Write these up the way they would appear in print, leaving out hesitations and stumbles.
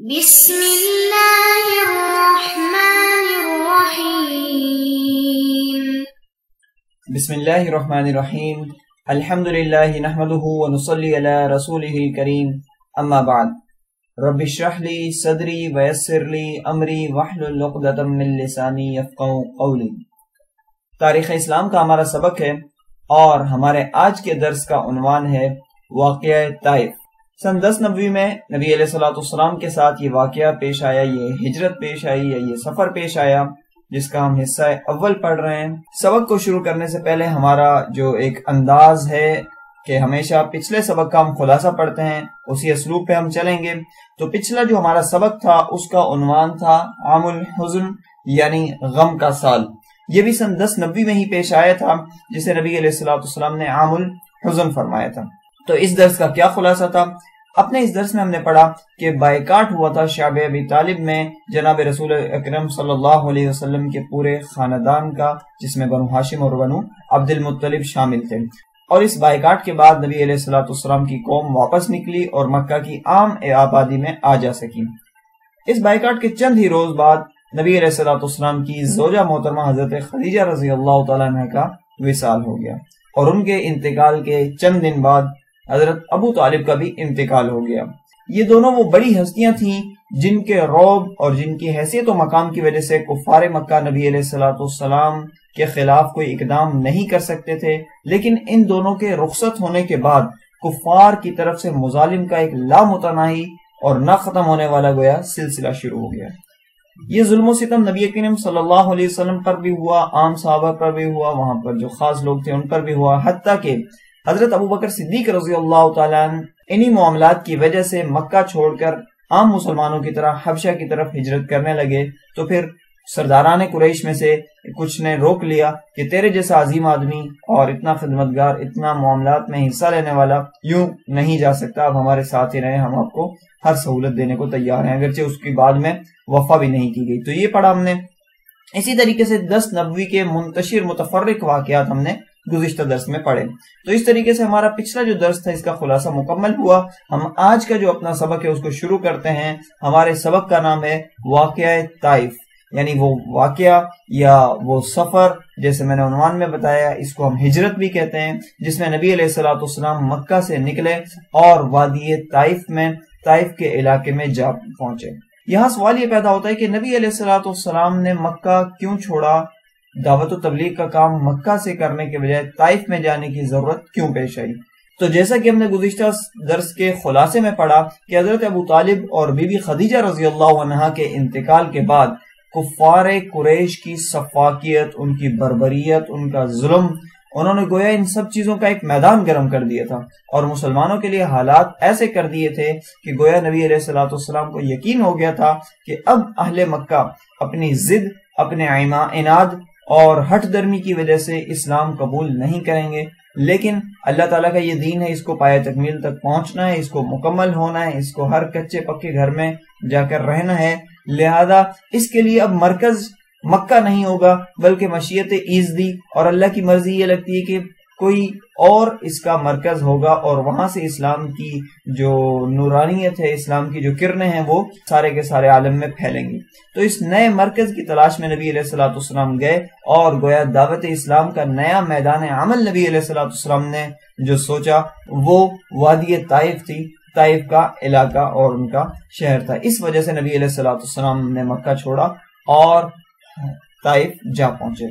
بسم اللہ الرحمن الرحیم بسم اللہ الرحمن الرحیم الحمدللہ نحمده ونصلی علی رسولہ الکریم اما بعد رب اشرح لی صدری ویسر لی امری واحلل عقدۃ من لسانی یفقہوا قولی۔ تاریخ اسلام کا ہمارا سبق ہے اور ہمارے آج کے درس کا عنوان ہے واقعہ طائف۔ سن 10 نبوی میں نبی علیہ الصلوۃ والسلام کے ساتھ یہ واقعہ پیش آیا، یہ ہجرت پیش آئی یا یہ سفر پیش آیا جس کا ہم حصہ اول پڑھ رہے ہیں۔ سبق کو شروع کرنے سے پہلے ہمارا جو ایک انداز ہے کہ ہمیشہ پچھلے سبق کا ہم خلاصہ پڑھتے ہیں، اسی اسلوب پہ ہم چلیں گے۔ تو پچھلا جو ہمارا سبق تھا اس کا عنوان تھا عام الحزن یعنی غم کا سال۔ یہ بھی سن 10 نبوی میں ہی پیش آیا تھا جسے نبی علیہ الصلوۃ والسلام نے عام الحزن فرمایا تھا۔ تو اس درس کا کیا خلاصہ تھا؟ اپنے اس درس میں ہم نے پڑھا کہ بائیکاٹ ہوا تھا شعب ابی طالب میں جناب رسول اکرم صلی اللہ علیہ وسلم کے پورے خاندان کا، جس میں بنو ہاشم اور بنو عبد المطلب شامل تھے۔ اور اس بائیکاٹ کے بعد نبی علیہ الصلوۃ والسلام کی قوم واپس نکلی اور مکہ کی عام آبادی میں آ جا سکی۔ اس بائیکاٹ کے چند ہی روز بعد نبی علیہ الصلوۃ والسلام کی زوجہ محترمہ حضرت خدیجہ رضی اللہ تعالیٰ عنہ کا وصال ہو گیا، اور ان کے انتقال کے چند دن بعد حضرت ابو طالب کا بھی انتقال ہو گیا۔ یہ دونوں وہ بڑی ہستیاں تھیں جن کے رعب اور جن کی حیثیت و مقام کی وجہ سے کفار مکہ نبی علیہ الصلوۃ والسلام کے خلاف کوئی اقدام نہیں کر سکتے تھے، لیکن ان دونوں کے رخصت ہونے کے بعد کفار کی طرف سے مظالم کا ایک لامتناہی اور نہ ختم ہونے والا گویا سلسلہ شروع ہو گیا۔ یہ ظلم و ستم نبی کریم صلی اللہ علیہ وسلم پر بھی ہوا، عام صحابہ پر بھی ہوا، وہاں پر جو خاص لوگ تھے ان پر بھی ہوا، حتیٰ کہ حضرت ابوبکر صدیق رضی اللہ تعالیٰ عنہ انہی معاملات کی وجہ سے مکہ چھوڑ کر عام مسلمانوں کی طرح حبشہ کی طرف ہجرت کرنے لگے۔ تو پھر سرداران قریش میں سے کچھ نے روک لیا کہ تیرے جیسا عظیم آدمی اور اتنا خدمتگار، اتنا معاملات میں حصہ لینے والا یوں نہیں جا سکتا، اب ہمارے ساتھ ہی رہے، ہم آپ کو ہر سہولت دینے کو تیار ہیں، اگرچہ اس کی بعد میں وفا بھی نہیں کی گئی۔ تو یہ پڑھا ہم نے۔ اسی طریقے سے 10 نبوی کے منتشر متفرق واقعات ہم نے گزشتہ درس میں پڑھے۔ تو اس طریقے سے ہمارا پچھلا جو درس تھا اس کا خلاصہ مکمل ہوا۔ ہم آج کا جو اپنا سبق ہے اس کو شروع کرتے ہیں۔ ہمارے سبق کا نام ہے واقعہ طائف، یعنی وہ واقعہ یا وہ سفر جیسے میں نے عنوان میں بتایا، اس کو ہم ہجرت بھی کہتے ہیں، جس میں نبی علیہ الصلوۃ والسلام مکہ سے نکلے اور وادی طائف میں، طائف کے علاقے میں جا پہنچے۔ یہاں سوال یہ پیدا ہوتا ہے کہ نبی علیہ الصلوۃ والسلام نے مکہ کیوں چھوڑا؟ دعوت و تبلیغ کا کام مکہ سے کرنے کے بجائے طائف میں جانے کی ضرورت کیوں پیش آئی؟ تو جیسا کہ ہم نے گزشتہ درس کے خلاصے میں پڑھا کہ حضرت ابو طالب اور بی بی خدیجہ رضی اللہ عنہا کے انتقال کے بعد کفار قریش کی سفاکیت، ان کی بربریت، ان کا ظلم، انہوں نے گویا ان سب چیزوں کا ایک میدان گرم کر دیا تھا، اور مسلمانوں کے لیے حالات ایسے کر دیے تھے کہ گویا نبی علیہ الصلوۃ والسلام کو یقین ہو گیا تھا کہ اب اہل مکہ اپنی ضد، اپنے عناد اور ہٹ درمی کی وجہ سے اسلام قبول نہیں کریں گے، لیکن اللہ تعالیٰ کا یہ دین ہے، اس کو پایہ تکمیل تک پہنچنا ہے، اس کو مکمل ہونا ہے، اس کو ہر کچے پکے گھر میں جا کر رہنا ہے، لہذا اس کے لیے اب مرکز مکہ نہیں ہوگا بلکہ مشیت ایزدی، اور اللہ کی مرضی یہ لگتی ہے کہ کوئی اور اس کا مرکز ہوگا، اور وہاں سے اسلام کی جو نورانیت ہے، اسلام کی جو کرنیں ہیں وہ سارے کے سارے عالم میں پھیلیں گی۔ تو اس نئے مرکز کی تلاش میں نبی علیہ الصلوۃ والسلام گئے، اور گویا دعوت اسلام کا نیا میدان عمل نبی علیہ الصلوۃ والسلام نے جو سوچا وہ وادی طائف تھی، طائف کا علاقہ اور ان کا شہر تھا۔ اس وجہ سے نبی علیہ الصلوۃ والسلام نے مکہ چھوڑا اور طائف جا پہنچے۔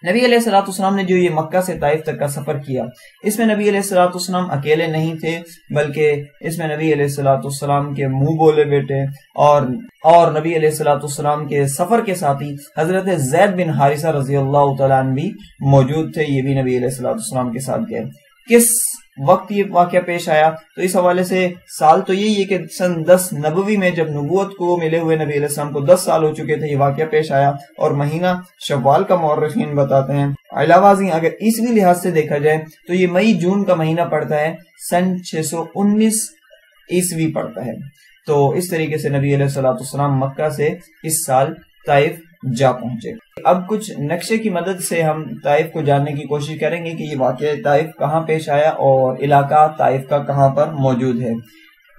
نبی علیہ الصلوۃ والسلام نے جو یہ مکہ سے طائف تک کا سفر کیا، اس میں نبی علیہ الصلوۃ والسلام اکیلے نہیں تھے، بلکہ اس میں نبی علیہ الصلوۃ والسلام کے منہ بولے بیٹے اور نبی علیہ الصلوۃ والسلام کے سفر کے ساتھی حضرت زید بن حارثہ رضی اللہ تعالیٰ عنہ بھی موجود تھے، یہ بھی نبی علیہ الصلوۃ والسلام کے ساتھ گئے۔ کس وقت یہ واقعہ پیش آیا؟ تو اس حوالے سے سال تو یہی ہے کہ سن 10 نبوی میں جب نبوت کو ملے ہوئے نبی علیہ السلام کو 10 سال ہو چکے تھے، یہ واقعہ پیش آیا، اور مہینہ شوال کا مورخین بتاتے ہیں۔ علاوہ ازیں اگر عیسوی لحاظ سے دیکھا جائے تو یہ مئی جون کا مہینہ پڑتا ہے، سن 619 عیسوی پڑتا ہے۔ تو اس طریقے سے نبی علیہ الصلوۃ والسلام مکہ سے اس سال طائف جا پہنچے۔ اب کچھ نقشے کی مدد سے ہم طائف کو جاننے کی کوشش کریں گے کہ یہ واقعہ طائف کہاں پیش آیا اور علاقہ طائف کا کہاں پر موجود ہے۔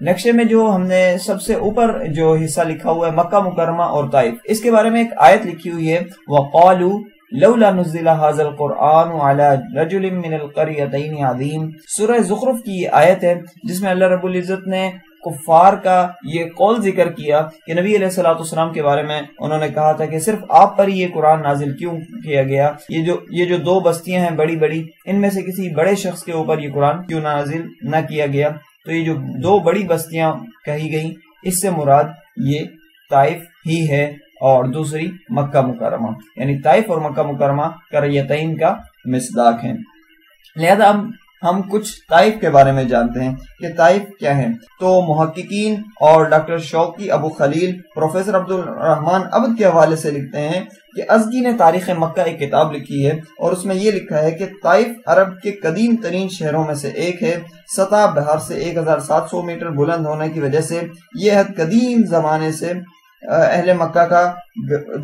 نقشے میں جو ہم نے سب سے اوپر جو حصہ لکھا ہوا ہے مکہ مکرمہ اور طائف، اس کے بارے میں ایک آیت لکھی ہوئی ہے وَقَالُوا لولا نزل هذا القرآن على رجل من القريتين عظيم۔ سورہ زخرف کی یہ آیت ہے جس میں اللہ رب العزت نے کفار کا یہ قول ذکر کیا کہ نبی علیہ الصلوۃ والسلام کے بارے میں انہوں نے کہا تھا کہ صرف آپ پر ہی یہ قرآن نازل کیوں کیا گیا، یہ جو دو بستیاں ہیں بڑی بڑی، ان میں سے کسی بڑے شخص کے اوپر یہ قرآن کیوں نازل نہ کیا گیا۔ تو یہ جو دو بڑی بستیاں کہی گئیں اس سے مراد یہ طائف ہی ہے اور دوسری مکہ مکرمہ، یعنی طائف اور مکہ مکرمہ قریتین کا مصداق ہیں۔ لہذا ہم کچھ طائف کے بارے میں جانتے ہیں کہ طائف کیا ہے۔ تو محققین اور ڈاکٹر شوقی ابو خلیل پروفیسر عبد الرحمن عبد کے حوالے سے لکھتے ہیں کہ ازگی نے تاریخ مکہ ایک کتاب لکھی ہے اور اس میں یہ لکھا ہے کہ طائف عرب کے قدیم ترین شہروں میں سے ایک ہے۔ سطح بحر سے 1700 میٹر بلند ہونے کی وجہ سے یہ حد قدیم زمانے سے اہل مکہ کا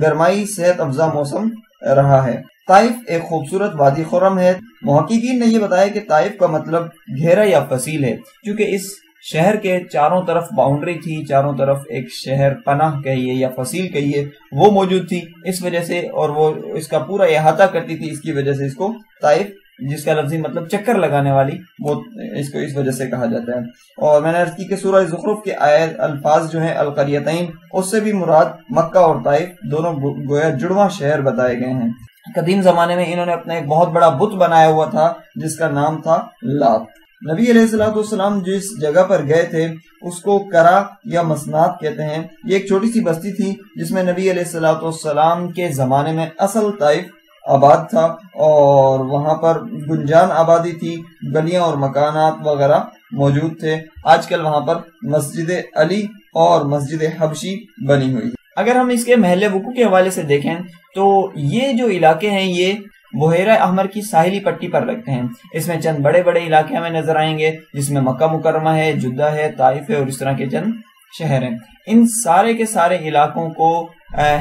گرمائی صحت افزا موسم رہا ہے۔ طائف ایک خوبصورت وادی خرم ہے۔ محققین نے یہ بتایا کہ طائف کا مطلب گھیرا یا فصیل ہے، کیونکہ اس شہر کے چاروں طرف باؤنڈری تھی، چاروں طرف ایک شہر پناہ کہیے یا فصیل کہیے وہ موجود تھی، اس وجہ سے، اور وہ اس کا پورا احاطہ کرتی تھی، اس کی وجہ سے اس کو طائف، جس کا لفظی مطلب چکر لگانے والی، وہ اس کو اس وجہ سے کہا جاتا ہے۔ اور میں نے عرض کی کہ سورہ زخرف کے آیت الفاظ جو ہیں القریتین، اس سے بھی مراد مکہ اور طائف دونوں گویا جڑواں شہر بتائے گئے ہیں۔ قدیم زمانے میں انہوں نے اپنا ایک بہت بڑا بت بنایا ہوا تھا جس کا نام تھا لات۔ نبی علیہ الصلوۃ والسلام جس جگہ پر گئے تھے اس کو کرا یا مسنات کہتے ہیں۔ یہ ایک چھوٹی سی بستی تھی جس میں نبی علیہ الصلوۃ والسلام کے زمانے میں اصل طائف آباد تھا، اور وہاں پر گنجان آبادی تھی، گلیاں اور مکانات وغیرہ موجود تھے۔ آج کل وہاں پر مسجد علی اور مسجد حبشی بنی ہوئی ہے۔ اگر ہم اس کے محل وقوع کے حوالے سے دیکھیں تو یہ جو علاقے ہیں یہ بحیرہ احمر کی ساحلی پٹی پر لگتے ہیں۔ اس میں چند بڑے بڑے علاقے ہمیں نظر آئیں گے جس میں مکہ مکرمہ ہے، جدہ ہے، طائف ہے اور اس طرح کے چند شہر ہیں۔ ان سارے کے سارے علاقوں کو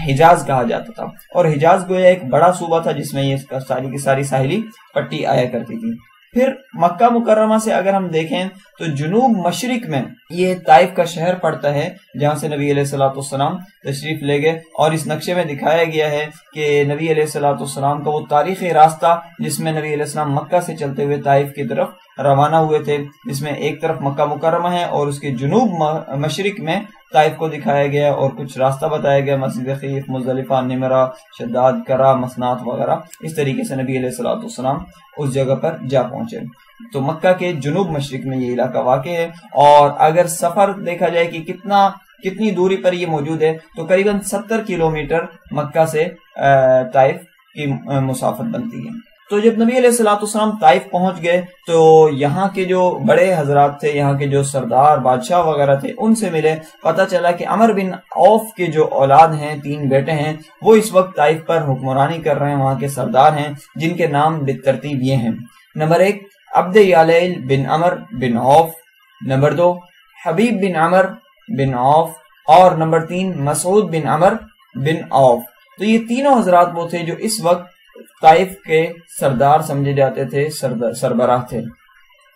حجاز کہا جاتا تھا، اور حجاز گویا ایک بڑا صوبہ تھا جس میں یہ ساری کی ساری ساحلی پٹی آیا کرتی تھی۔ پھر مکہ مکرمہ سے اگر ہم دیکھیں تو جنوب مشرق میں یہ طائف کا شہر پڑتا ہے جہاں سے نبی علیہ الصلوۃ والسلام تشریف لے گئے، اور اس نقشے میں دکھایا گیا ہے کہ نبی علیہ الصلوۃ والسلام کا وہ تاریخی راستہ جس میں نبی علیہ السلام مکہ سے چلتے ہوئے طائف کی طرف روانہ ہوئے تھے، جس میں ایک طرف مکہ مکرمہ ہے اور اس کے جنوب مشرق میں طائف کو دکھایا گیا اور کچھ راستہ بتایا گیا، مسجد خیف، مزدلفہ، نمرہ، شداد، کرا، مسنات وغیرہ۔ اس طریقے سے نبی علیہ الصلوۃ والسلام اس جگہ پر جا پہنچے۔ تو مکہ کے جنوب مشرق میں یہ علاقہ واقع ہے، اور اگر سفر دیکھا جائے کہ کتنی دوری پر یہ موجود ہے تو قریباً 70 کلومیٹر مکہ سے طائف کی مسافت بنتی ہے۔ تو جب نبی علیہ الصلوۃ والسلام طائف پہنچ گئے تو یہاں کے جو بڑے حضرات تھے، یہاں کے جو سردار بادشاہ وغیرہ تھے، ان سے ملے۔ پتہ چلا کہ عمر بن عوف کے جو اولاد ہیں، 3 بیٹے ہیں، وہ اس وقت طائف پر حکمرانی کر رہے ہیں، وہاں کے سردار ہیں جن کے نام بالترتیب یہ ہیں۔ نمبر 1 عبد یالیل بن عمر بن عوف، نمبر 2 حبیب بن عمر بن عوف، اور نمبر 3 مسعود بن عمر بن عوف۔ تو یہ تینوں حضرات وہ تھے جو اس وقت طائف کے سردار سمجھے جاتے تھے، سربراہ تھے۔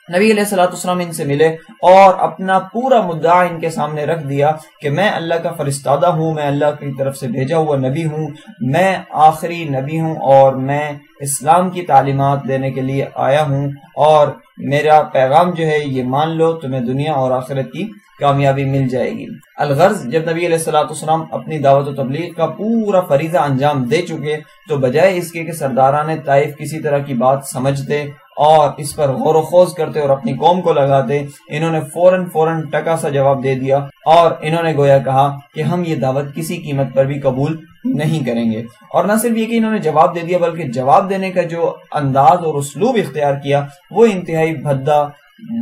نبی علیہ الصلوۃ والسلام ان سے ملے اور اپنا پورا مدعا ان کے سامنے رکھ دیا کہ میں اللہ کا فرستادہ ہوں، میں اللہ کی طرف سے بھیجا ہوا نبی ہوں، میں آخری نبی ہوں، اور میں اسلام کی تعلیمات دینے کے لیے آیا ہوں، اور میرا پیغام جو ہے یہ مان لو، تمہیں دنیا اور آخرت کی کامیابی مل جائے گی۔ الغرض جب نبی علیہ الصلوۃ والسلام اپنی دعوت و تبلیغ کا پورا فریضہ انجام دے چکے تو بجائے اس کے کہ سرداران طائف کسی طرح کی بات سمجھتے اور اس پر غور و خوض کرتے اور اپنی قوم کو لگاتے، انہوں نے فوراً ٹکا سا جواب دے دیا، اور انہوں نے گویا کہا کہ ہم یہ دعوت کسی قیمت پر بھی قبول نہیں کریں گے۔ اور نہ صرف یہ کہ انہوں نے جواب دے دیا بلکہ جواب دینے کا جو انداز اور اسلوب اختیار کیا وہ انتہائی بھدا،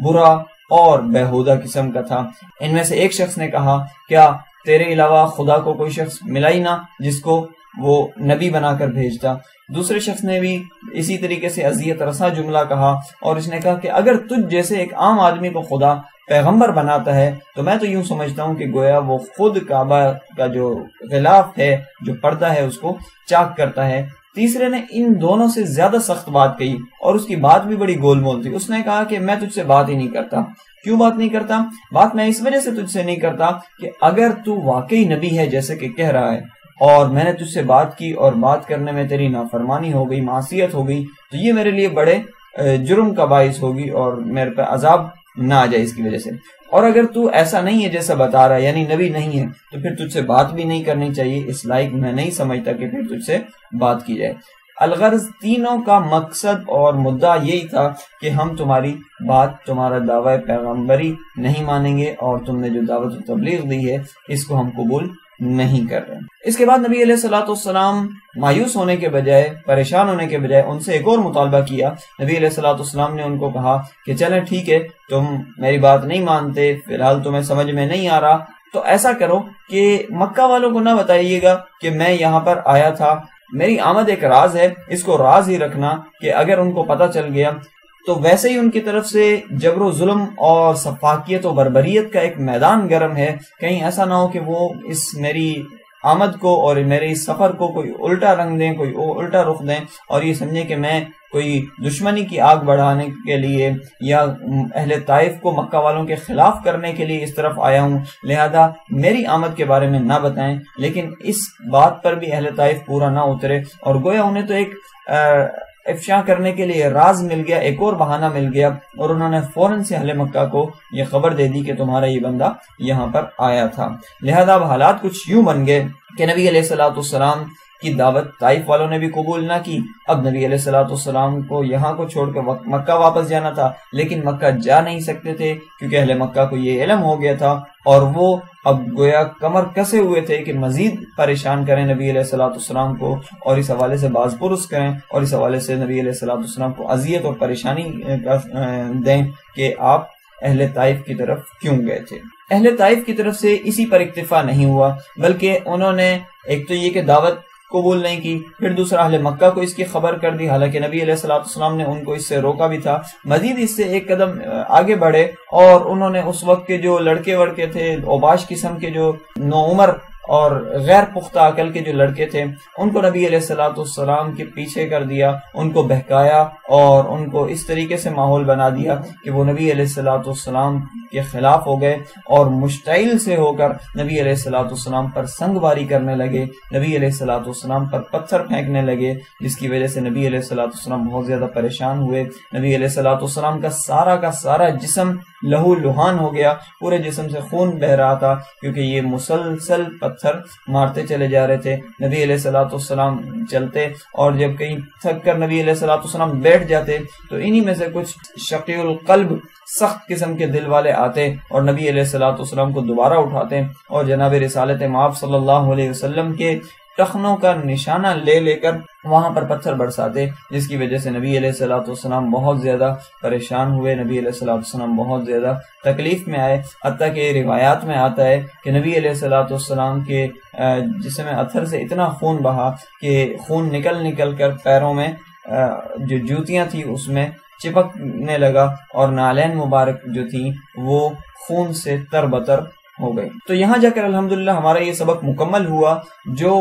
برا اور بیہودہ قسم کا تھا۔ ان میں سے ایک شخص نے کہا کیا تیرے علاوہ خدا کو کوئی شخص ملا ہی نہ جس کو وہ نبی بنا کر بھیجتا؟ دوسرے شخص نے بھی اسی طریقے سے اذیت رساں جملہ کہا، اور اس نے کہا کہ اگر تجھ جیسے ایک عام آدمی کو خدا پیغمبر بناتا ہے تو میں تو یوں سمجھتا ہوں کہ گویا وہ خود کعبہ کا جو غلاف ہے، جو پردہ ہے، اس کو چاک کرتا ہے، تیسرے نے ان دونوں سے زیادہ سخت بات کہی اور اس کی بات بھی بڑی گول مول تھی. اس نے کہا کہ میں تجھ سے بات ہی نہیں کرتا. کیوں بات نہیں کرتا؟ بات میں اس وجہ سے تجھ سے نہیں کرتا کہ اگر تو واقعی نبی ہے جیسے کہ کہہ رہا ہے اور میں نے تجھ سے بات کی اور بات کرنے میں تیری نافرمانی ہو گئی، معصیت ہو گئی، تو یہ میرے لیے بڑے جرم کا باعث ہوگی اور میرے پہ عذاب نہ آ جائے اس کی وجہ سے. اور اگر تو ایسا نہیں ہے جیسا بتا رہا ہے، یعنی نبی نہیں ہے، تو پھر تجھ سے بات بھی نہیں کرنی چاہیے. اس لائق میں نہیں سمجھتا کہ پھر تجھ سے بات کی جائے. الغرض تینوں کا مقصد اور مدعا یہی تھا کہ ہم تمہاری بات، تمہارا دعوی پیغمبری نہیں مانیں گے اور تم نے جو دعوت و تبلیغ دی ہے اس کو ہم قبول نہیں کر رہے. اس کے بعد نبی علیہ الصلوۃ والسلام مایوس ہونے کے بجائے، پریشان ہونے کے بجائے ان سے ایک اور مطالبہ کیا. نبی علیہ الصلوۃ والسلام نے ان کو کہا کہ چلیں ٹھیک ہے، تم میری بات نہیں مانتے، فی الحال تمہیں سمجھ میں نہیں آ رہا، تو ایسا کرو کہ مکہ والوں کو نہ بتائیے گا کہ میں یہاں پر آیا تھا. میری آمد ایک راز ہے، اس کو راز ہی رکھنا کہ اگر ان کو پتہ چل گیا تو ویسے ہی ان کی طرف سے جبر و ظلم اور سفاکیت و بربریت کا ایک میدان گرم ہے. کہیں ایسا نہ ہو کہ وہ اس میری آمد کو اور میرے اس سفر کو کوئی الٹا رنگ دیں، کوئی الٹا رخ دیں اور یہ سمجھیں کہ میں کوئی دشمنی کی آگ بڑھانے کے لیے یا اہل طائف کو مکہ والوں کے خلاف کرنے کے لیے اس طرف آیا ہوں، لہذا میری آمد کے بارے میں نہ بتائیں. لیکن اس بات پر بھی اہل طائف پورا نہ اترے اور گویا انہیں تو ایک افشا کرنے کے لیے راز مل گیا، ایک اور بہانہ مل گیا اور انہوں نے فوراً سے اہل مکہ کو یہ خبر دے دی کہ تمہارا یہ بندہ یہاں پر آیا تھا. لہذا اب حالات کچھ یوں بن گئے کہ نبی علیہ الصلوۃ والسلام کی دعوت طائف والوں نے بھی قبول نہ کی. اب نبی علیہ الصلوۃ والسلام کو یہاں کو چھوڑ کے مکہ واپس جانا تھا، لیکن مکہ جا نہیں سکتے تھے کیونکہ اہل مکہ کو یہ علم ہو گیا تھا اور وہ اب گویا کمر کسے ہوئے تھے کہ مزید پریشان کریں نبی علیہ الصلوۃ والسلام کو اور اس حوالے سے باز پرس کریں اور اس حوالے سے نبی علیہ الصلوۃ والسلام کو اذیت اور پریشانی دیں کہ آپ اہل طائف کی طرف کیوں گئے تھے. اہل طائف کی طرف سے اسی پر اکتفا نہیں ہوا، بلکہ انہوں نے ایک تو یہ کہ دعوت قبول نہیں کی، پھر دوسرا اہل مکہ کو اس کی خبر کر دی، حالانکہ نبی علیہ الصلوۃ والسلام نے ان کو اس سے روکا بھی تھا. مزید اس سے ایک قدم آگے بڑھے اور انہوں نے اس وقت کے جو لڑکے وڑکے تھے، اوباش قسم کے جو نوعمر اور غیر پختہ عقل کے جو لڑکے تھے، ان کو نبی علیہ الصلوۃ والسلام کے پیچھے کر دیا، ان کو بہکایا اور ان کو اس طریقے سے ماحول بنا دیا کہ وہ نبی علیہ الصلوۃ والسلام کے خلاف ہو گئے اور مشتعل سے ہو کر نبی علیہ الصلوۃ والسلام پر سنگ باری کرنے لگے، نبی علیہ الصلوۃ والسلام پر پتھر پھینکنے لگے، جس کی وجہ سے نبی علیہ الصلوۃ والسلام بہت زیادہ پریشان ہوئے. نبی علیہ الصلوۃ والسلام کا سارا جسم لہو لہان ہو گیا، پورے جسم سے خون بہ رہا تھا کیونکہ یہ مسلسل پتھر مارتے چلے جا رہے تھے. نبی علیہ الصلوۃ والسلام چلتے اور جب کہیں تھک کر نبی علیہ الصلوۃ والسلام بیٹھ جاتے تو انہی میں سے کچھ شقی القلب، سخت قسم کے دل والے آتے اور نبی علیہ الصلوۃ والسلام کو دوبارہ اٹھاتے اور جناب رسالت مآب صلی اللہ علیہ وسلم کے ٹخنوں کا نشانہ لے لے کر وہاں پر پتھر برساتے، جس کی وجہ سے نبی علیہ الصلوۃ والسلام بہت زیادہ پریشان ہوئے، نبی علیہ الصلوۃ والسلام بہت زیادہ تکلیف میں آئے. حتیٰ کہ روایات میں آتا ہے کہ نبی علیہ الصلوۃ والسلام کے جسم اتھر سے اتنا خون بہا کہ خون نکل نکل کر پیروں میں جو جوتیاں تھی اس میں چپکنے لگا اور نالین مبارک جو تھی وہ خون سے تر بتر ہو گئی. تو یہاں جا کر الحمدللہ ہمارا یہ سبق مکمل ہوا جو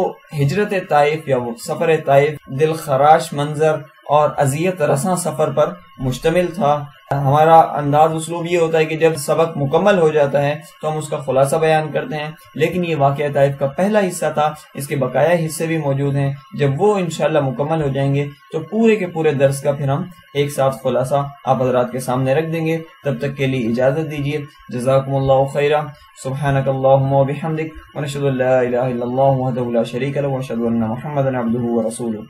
ہجرت طائف یا وہ سفر طائف دل خراش منظر اور اذیت رساں سفر پر مشتمل تھا. ہمارا انداز اسلوب یہ ہوتا ہے کہ جب سبق مکمل ہو جاتا ہے تو ہم اس کا خلاصہ بیان کرتے ہیں، لیکن یہ واقعہ طائف کا پہلا حصہ تھا، اس کے بقایا حصے بھی موجود ہیں. جب وہ انشاءاللہ مکمل ہو جائیں گے تو پورے کے پورے درس کا پھر ہم ایک ساتھ خلاصہ آپ حضرات کے سامنے رکھ دیں گے. تب تک کے لیے اجازت دیجیے. جزاکم اللہ خیرا. سبحانک اللہم و بحمدک ونشہد ان لا الہ الا اللہ وحدہ لا شریک لہ ونشہد ان محمدا عبدہ ورسولہ.